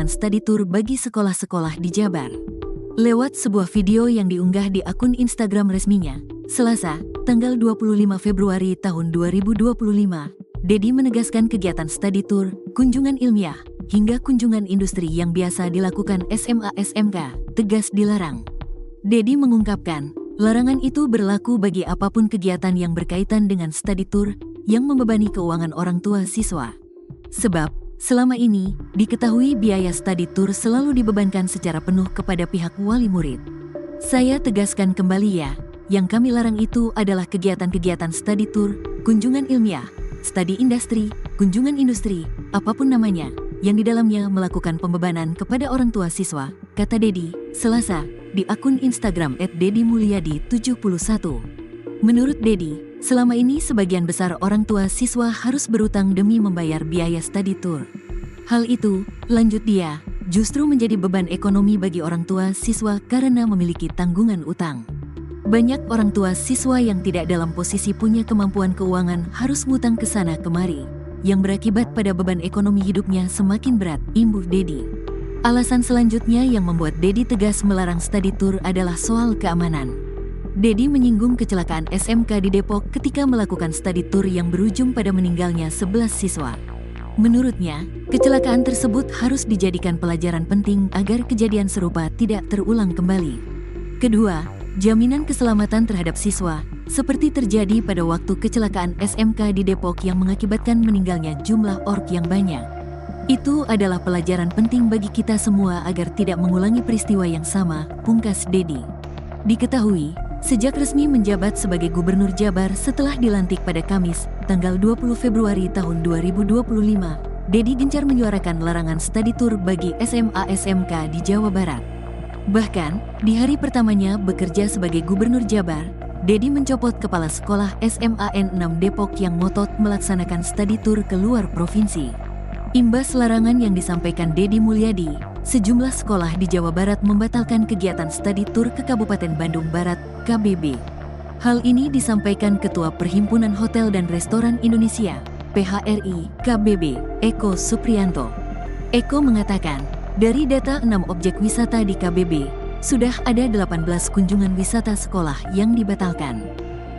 larangan study tour bagi sekolah-sekolah di Jabar. Lewat sebuah video yang diunggah di akun Instagram resminya, Selasa, tanggal 25 Februari tahun 2025, Dedi menegaskan kegiatan study tour, kunjungan ilmiah, hingga kunjungan industri yang biasa dilakukan SMA-SMK, tegas dilarang. Dedi mengungkapkan, larangan itu berlaku bagi apapun kegiatan yang berkaitan dengan study tour yang membebani keuangan orang tua siswa. Sebab, selama ini, diketahui biaya study tour selalu dibebankan secara penuh kepada pihak wali murid. Saya tegaskan kembali ya, yang kami larang itu adalah kegiatan-kegiatan study tour, kunjungan ilmiah, studi industri, kunjungan industri, apapun namanya, yang di dalamnya melakukan pembebanan kepada orang tua siswa, kata Dedi, Selasa, di akun Instagram @dedimulyadi71. Menurut Dedi, selama ini sebagian besar orang tua siswa harus berutang demi membayar biaya study tour. Hal itu, lanjut dia, justru menjadi beban ekonomi bagi orang tua siswa karena memiliki tanggungan utang. Banyak orang tua siswa yang tidak dalam posisi punya kemampuan keuangan harus ngutang ke sana kemari, yang berakibat pada beban ekonomi hidupnya semakin berat, imbuh Dedi. Alasan selanjutnya yang membuat Dedi tegas melarang study tour adalah soal keamanan. Dedi menyinggung kecelakaan SMK di Depok ketika melakukan study tour yang berujung pada meninggalnya 11 siswa. Menurutnya, kecelakaan tersebut harus dijadikan pelajaran penting agar kejadian serupa tidak terulang kembali. Kedua, jaminan keselamatan terhadap siswa, seperti terjadi pada waktu kecelakaan SMK di Depok yang mengakibatkan meninggalnya jumlah org yang banyak. Itu adalah pelajaran penting bagi kita semua agar tidak mengulangi peristiwa yang sama, pungkas Dedi. Diketahui, sejak resmi menjabat sebagai Gubernur Jabar setelah dilantik pada Kamis, tanggal 20 Februari tahun 2025, Dedi gencar menyuarakan larangan study tour bagi SMA-SMK di Jawa Barat. Bahkan, di hari pertamanya bekerja sebagai Gubernur Jabar, Dedi mencopot kepala sekolah SMA N6 Depok yang ngotot melaksanakan study tour ke luar provinsi. Imbas larangan yang disampaikan Dedi Mulyadi, sejumlah sekolah di Jawa Barat membatalkan kegiatan study tour ke Kabupaten Bandung Barat, KBB. Hal ini disampaikan Ketua Perhimpunan Hotel dan Restoran Indonesia, PHRI, KBB, Eko Supriyanto. Eko mengatakan, dari data 6 objek wisata di KBB, sudah ada 18 kunjungan wisata sekolah yang dibatalkan.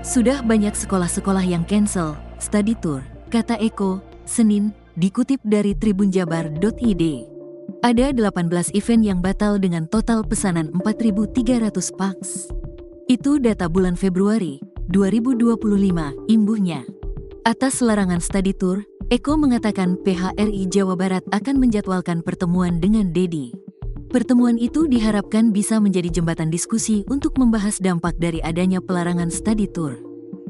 Sudah banyak sekolah-sekolah yang cancel study tour, kata Eko, Senin, dikutip dari tribunjabar.id. Ada 18 event yang batal dengan total pesanan 4.300 pax. Itu data bulan Februari 2025, imbuhnya. Atas larangan study tour, Eko mengatakan PHRI Jawa Barat akan menjadwalkan pertemuan dengan Dedi. Pertemuan itu diharapkan bisa menjadi jembatan diskusi untuk membahas dampak dari adanya pelarangan study tour.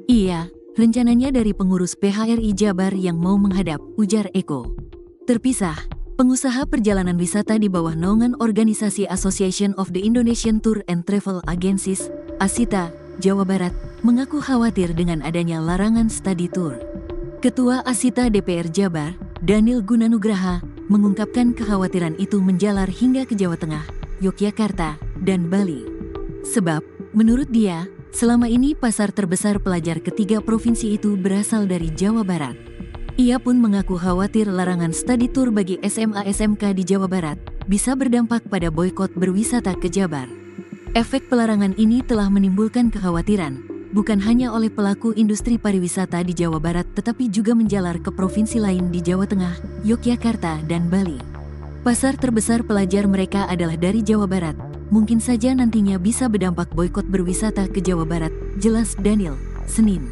Iya, rencananya dari pengurus PHRI Jabar yang mau menghadap, ujar Eko. Terpisah, pengusaha perjalanan wisata di bawah naungan organisasi Association of the Indonesian Tour and Travel Agencies, ASITA, Jawa Barat, mengaku khawatir dengan adanya larangan study tour. Ketua ASITA DPR Jabar, Daniel Gunanugraha, mengungkapkan kekhawatiran itu menjalar hingga ke Jawa Tengah, Yogyakarta, dan Bali. Sebab, menurut dia, selama ini pasar terbesar pelajar ketiga provinsi itu berasal dari Jawa Barat. Ia pun mengaku khawatir larangan study tour bagi SMA-SMK di Jawa Barat bisa berdampak pada boikot berwisata ke Jabar. Efek pelarangan ini telah menimbulkan kekhawatiran, bukan hanya oleh pelaku industri pariwisata di Jawa Barat tetapi juga menjalar ke provinsi lain di Jawa Tengah, Yogyakarta, dan Bali. Pasar terbesar pelajar mereka adalah dari Jawa Barat. Mungkin saja nantinya bisa berdampak boikot berwisata ke Jawa Barat, jelas Daniel, Senin.